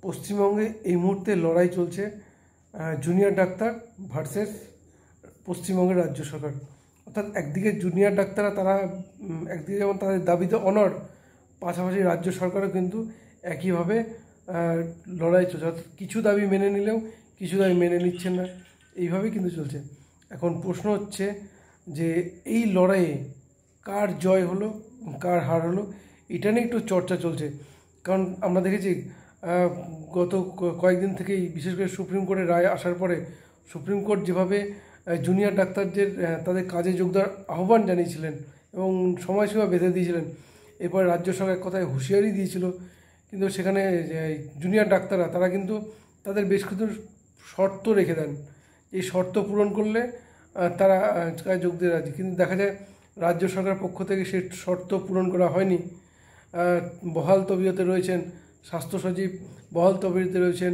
পশ্চিমবঙ্গে এই মুহূর্তে লড়াই চলছে জুনিয়র ডাক্তার ভার্সেস পশ্চিমবঙ্গের রাজ্য সরকার। অর্থাৎ একদিকে জুনিয়র ডাক্তাররা তারা একদিকে যেমন তাদের দাবিতে অনড়, পাশাপাশি রাজ্য সরকারও কিন্তু একইভাবে লড়াই চলছে। অর্থাৎ কিছু দাবি মেনে নিলেও কিছু দাবি মেনে নিচ্ছেন না, এইভাবেই কিন্তু চলছে। এখন প্রশ্ন হচ্ছে যে এই লড়াইয়ে কার জয় হলো কার হার হলো, এটা নিয়ে একটু চর্চা চলছে। কারণ আমরা দেখেছি গত কয়েকদিন থেকেই, বিশেষ করে সুপ্রিম কোর্টের রায় আসার পরে, সুপ্রিম কোর্ট যেভাবে জুনিয়র ডাক্তারদের তাদের কাজে যোগ দেওয়ার আহ্বান জানিয়েছিলেন এবং সময়সীমা বেঁধে দিয়েছিলেন, এরপর রাজ্য সরকার কথায় হুঁশিয়ারি দিয়েছিল। কিন্তু সেখানে জুনিয়র ডাক্তাররা তারা কিন্তু তাদের বেশ কিছু শর্ত রেখে দেন, এই শর্ত পূরণ করলে তারা কাজে যোগ দিয়ে রাজি। কিন্তু দেখা যায় রাজ্য সরকার পক্ষ থেকে সেই শর্ত পূরণ করা হয়নি। বহাল তবিয়তে রয়েছেন স্বাস্থ্য সচিব, বহাল তবিয়তে রয়েছেন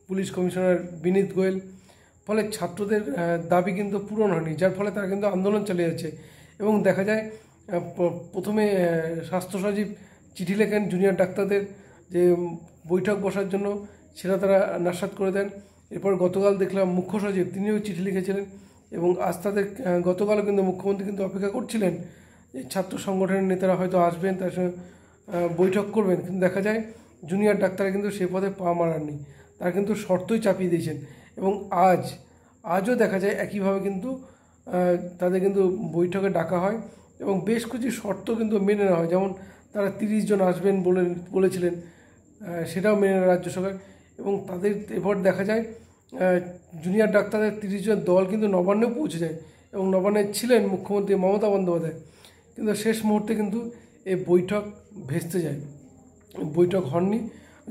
পুলিশ কমিশনার বিনীত গোয়েল। ফলে ছাত্রদের দাবি কিন্তু পূরণ হয়নি, যার ফলে তারা কিন্তু আন্দোলন চালিয়ে যাচ্ছে। এবং দেখা যায় প্রথমে স্বাস্থ্য সচিব চিঠি লেখেন জুনিয়র ডাক্তারদের যে বৈঠক বসার জন্য, সেটা তারা নস্যাৎ করে দেন। এরপর গতকাল দেখলাম মুখ্য সচিব তিনিও চিঠি লিখেছিলেন এবং আজ তাদের গতকালও কিন্তু মুখ্যমন্ত্রী কিন্তু অপেক্ষা করছিলেন যে ছাত্র সংগঠনের নেতারা হয়তো আসবেন, তার সঙ্গে বৈঠক করবেন। কিন্তু দেখা যায় জুনিয়র ডাক্তাররা কিন্তু সে পথে পা মারাননি, তারা কিন্তু শর্তই চাপিয়ে দিয়েছেন। এবং আজও দেখা যায় একইভাবে কিন্তু তাদের কিন্তু বৈঠকে ডাকা হয় এবং বেশ কিছু শর্ত কিন্তু মেনে নেওয়া হয়। যেমন তারা 30 জন আসবেন বলেছিলেন, সেটাও মেনে নেয় রাজ্য সরকার। এবং তাদের এরপর দেখা যায় জুনিয়র ডাক্তারদের 30 জন দল কিন্তু নবান্নেও পৌঁছে যায় এবং নবান্নে ছিলেন মুখ্যমন্ত্রী মমতা বন্দ্যোপাধ্যায়। কিন্তু শেষ মুহূর্তে কিন্তু এই বৈঠক ভেস্তে যায়, বৈঠক হননি,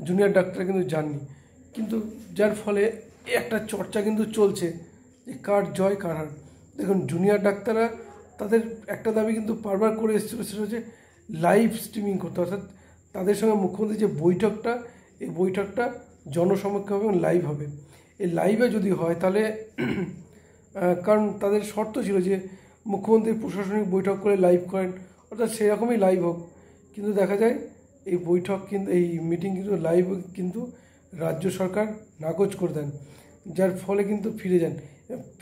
জুনিয়র ডাক্তাররা কিন্তু যাননি। কিন্তু যার ফলে একটা চর্চা কিন্তু চলছে যে কার জয় কার হার। দেখুন, জুনিয়র ডাক্তাররা তাদের একটা দাবি কিন্তু বারবার করে এসেছিল, সেটা হচ্ছে লাইভ স্ট্রিমিং করতে। অর্থাৎ তাদের সঙ্গে মুখ্যমন্ত্রী যে বৈঠকটা, এই বৈঠকটা জনসমক্ষ হবে এবং লাইভ হবে। এই লাইভে যদি হয় তাহলে কারণ তাদের শর্ত ছিল যে মুখ্যমন্ত্রী প্রশাসনিক বৈঠক করে লাইভ করেন, অর্থাৎ সেরকমই লাইভ হোক। কিন্তু দেখা যায় এই বৈঠক কিন্তু, এই মিটিং কিন্তু লাইভ কিন্তু রাজ্য সরকার নাকচ করে দেন, যার ফলে কিন্তু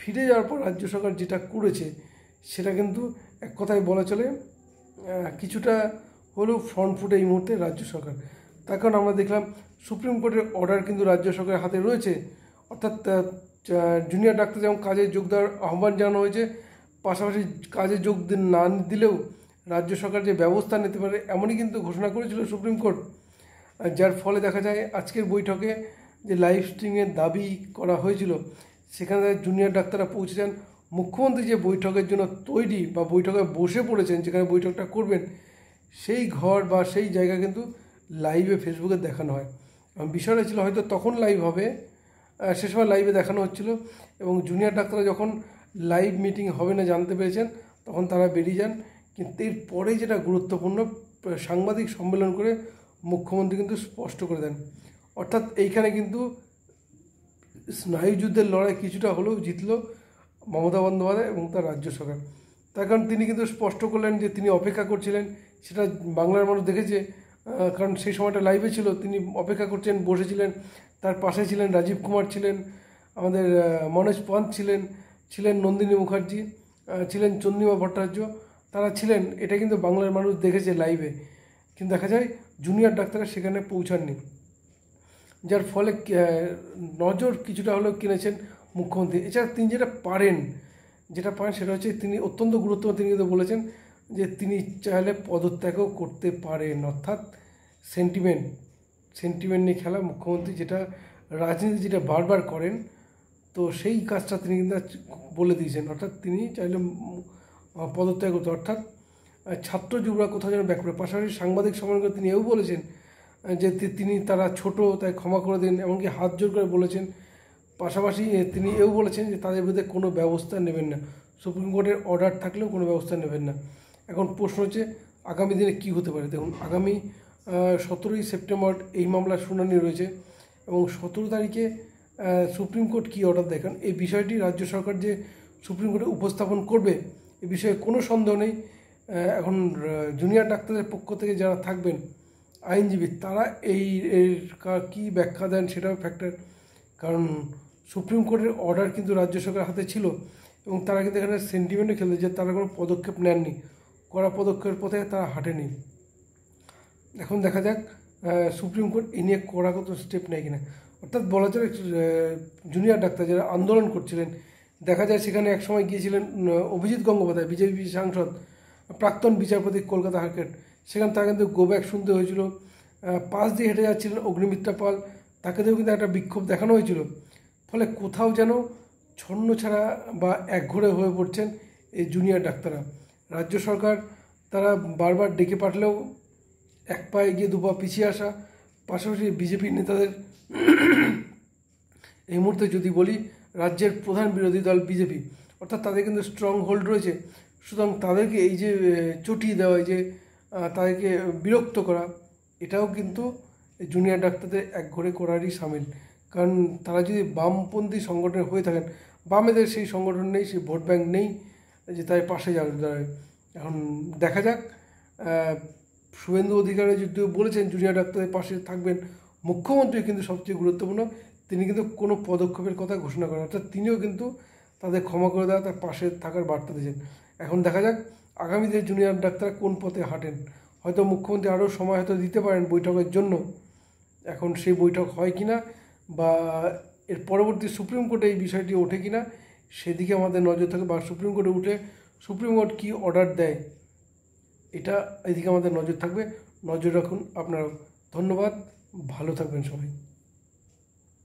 ফিরে যাওয়ার পর রাজ্য সরকার যেটা করেছে সেটা কিন্তু এক কথায় বলা চলে কিছুটা হলেও ফ্রন্ট ফুটে এই মুহূর্তে রাজ্য সরকার। তার কারণ আমরা দেখলাম সুপ্রিম কোর্টের অর্ডার কিন্তু রাজ্য সরকারের হাতে রয়েছে। অর্থাৎ জুনিয়র ডাক্তার যেমন কাজে যোগ দেওয়ার আহ্বান জানানো হয়েছে, পাশাপাশি কাজে যোগ না দিলেও রাজ্য সরকার যে ব্যবস্থা নিতে পারে এমনই কিন্তু ঘোষণা করেছিল সুপ্রিম কোর্ট। যার ফলে দেখা যায় আজকের বৈঠকে যে লাইভ স্ট্রিমিংয়ের দাবি করা হয়েছিল, সেখানে জুনিয়র ডাক্তাররা পৌঁছে যান। মুখ্যমন্ত্রী যে বৈঠকের জন্য তৈরি বা বৈঠকে বসে পড়েছেন, যেখানে বৈঠকটা করবেন, সেই ঘর বা সেই জায়গা কিন্তু লাইভে ফেসবুকে দেখানো হয়। বিষয়টা ছিল হয়তো তখন লাইভ হবে, সে সময় লাইভে দেখানো হচ্ছিল এবং জুনিয়র ডাক্তাররা যখন লাইভ মিটিং হবে না জানতে পেরেছেন, তখন তারা বেরিয়ে যান। কিন্তু এরপরে যেটা গুরুত্বপূর্ণ, সাংবাদিক সম্মেলন করে মুখ্যমন্ত্রী কিন্তু স্পষ্ট করে দেন। অর্থাৎ এইখানে কিন্তু স্নায়ুযুদ্ধের লড়াই কিছুটা হলেও জিতল মমতা বন্দ্যোপাধ্যায় এবং তার রাজ্য সরকার। তার কারণ তিনি কিন্তু স্পষ্ট করলেন যে তিনি অপেক্ষা করছিলেন, সেটা বাংলার মানুষ দেখেছে। কারণ সেই সময়টা লাইভে ছিল, তিনি অপেক্ষা করছেন, বসেছিলেন, তার পাশে ছিলেন রাজীব কুমার, ছিলেন আমাদের মনোজ পন্থ, ছিলেন নন্দিনী মুখার্জি, ছিলেন চন্দ্রিমা ভট্টাচার্য, তারা ছিলেন। এটা কিন্তু বাংলার মানুষ দেখেছে লাইভে। কিন্তু দেখা যায় জুনিয়র ডাক্তাররা সেখানে পৌঁছাননি, যার ফলে নজর কিছুটা হলেও কিনেছেন মুখ্যমন্ত্রী। এছাড়া তিনি যেটা পারেন সেটা হচ্ছে, তিনি অত্যন্ত গুরুত্বপূর্ণ, তিনি কিন্তু বলেছেন যে তিনি চাইলে পদত্যাগও করতে পারেন। অর্থাৎ সেন্টিমেন্ট নিয়ে খেলা মুখ্যমন্ত্রী, যেটা রাজনীতি যেটা বারবার করেন, তো সেই কাজটা তিনি কিন্তু বলে দিয়েছেন। অর্থাৎ তিনি চাইলে পদত্যাগ করতে, অর্থাৎ ছাত্র যুবরা কোথাও যেন ব্যাক করে। পাশাপাশি সাংবাদিক সম্মেলনে তিনি এও বলেছেন যে তারা ছোট, তাই ক্ষমা করে দিন, এমনকি হাত জোর করে বলেছেন। পাশাপাশি তিনি এও বলেছেন যে তাদের বিরুদ্ধে কোনো ব্যবস্থা নেবেন না, সুপ্রিম কোর্টের অর্ডার থাকলেও কোনো ব্যবস্থা নেবেন না। এখন প্রশ্ন হচ্ছে আগামী দিনে কী হতে পারে। দেখুন, আগামী 17ই সেপ্টেম্বর এই মামলার শুনানি রয়েছে এবং 17 তারিখে সুপ্রিম কোর্ট কী অর্ডার দেয়। কারণ এই বিষয়টি রাজ্য সরকার যে সুপ্রিম কোর্টে উপস্থাপন করবে এ বিষয়ে কোনো সন্দেহ নেই। এখন জুনিয়র ডাক্তারদের পক্ষ থেকে যারা থাকবেন, আইনজীবী তারা এর কী ব্যাখ্যা দেন সেটাও ফ্যাক্টর। কারণ সুপ্রিম কোর্টের অর্ডার কিন্তু রাজ্য সরকারের হাতে ছিল এবং তারা কিন্তু এখানে সেন্টিমেন্টে খেলে যে তারা কোনো পদক্ষেপ নেননি, কড়া পদক্ষেপের পথে তারা হাঁটেনি। এখন দেখা যাক সুপ্রিম কোর্ট এ নিয়ে কড়া কত স্টেপ নেয় কিনা। অর্থাৎ বলা যায় জুনিয়র ডাক্তার যারা আন্দোলন করছিলেন, দেখা যায় সেখানে একসময় গিয়েছিলেন অভিজিৎ গঙ্গোপাধ্যায়, বিজেপি সাংসদ, প্রাক্তন বিচারপতি কলকাতা হাইকোর্ট, সেখানে তারা কিন্তু গো ব্যাক শুনতে হয়েছিল। পাশ দিয়ে হেঁটে যাচ্ছিলেন অগ্নিমিত্রা পাল, তাকেও কিন্তু একটা বিক্ষোভ দেখানো হয়েছিল। ফলে কোথাও যেন ছন্ন ছাড়া বা একঘরে হয়ে পড়ছেন এই জুনিয়র ডাক্তাররা। রাজ্য সরকার তারা বারবার ডেকে পাঠালেও এক পায়ে গিয়ে দু পা পিছিয়ে আসা, পাশাপাশি বিজেপি নেতাদের এই মুহূর্তে যদি বলি রাজ্যের প্রধান বিরোধী দল বিজেপি, অর্থাৎ তাদের কিন্তু স্ট্রং হোল্ড রয়েছে। সুতরাং তাদেরকে এই যে চটিয়ে দেওয়া, এই যে তাদেরকে বিরক্ত করা, এটাও কিন্তু জুনিয়র ডাক্তারদের একঘরে করারই সামিল। কারণ তারা যদি বামপন্থী সংগঠন হয়ে থাকেন, বামেদের সেই সংগঠন নেই, সেই ভোট ব্যাঙ্ক নেই যে তার পাশে দাঁড়ায়। এখন দেখা যাক, শুভেন্দু অধিকারী যদিও বলেছেন জুনিয়র ডাক্তারদের পাশে থাকবেন, মুখ্যমন্ত্রী কিন্তু সবচেয়ে গুরুত্বপূর্ণ, তিনি কিন্তু কোনো পদক্ষেপের কথা ঘোষণা করেন, অর্থাৎ তিনিও কিন্তু তাদের ক্ষমা করে দেওয়া, তার পাশে থাকার বার্তা দিয়েছেন। এখন দেখা যাক আগামীতে জুনিয়র ডাক্তাররা কোন পথে হাঁটেন। হয়তো মুখ্যমন্ত্রী আরও সময় হয়তো দিতে পারেন বৈঠকের জন্য, এখন সেই বৈঠক হয় কি না বা এর পরবর্তী সুপ্রিম কোর্টে এই বিষয়টি ওঠে কি না সেদিকে আমাদের নজর থাকে, বা সুপ্রিম কোর্টে উঠে সুপ্রিম কোর্ট কী অর্ডার দেয় এটা এদিকে আমাদের নজর থাকবে। নজর রাখুন আপনারা। ধন্যবাদ, ভালো থাকবেন সবাই।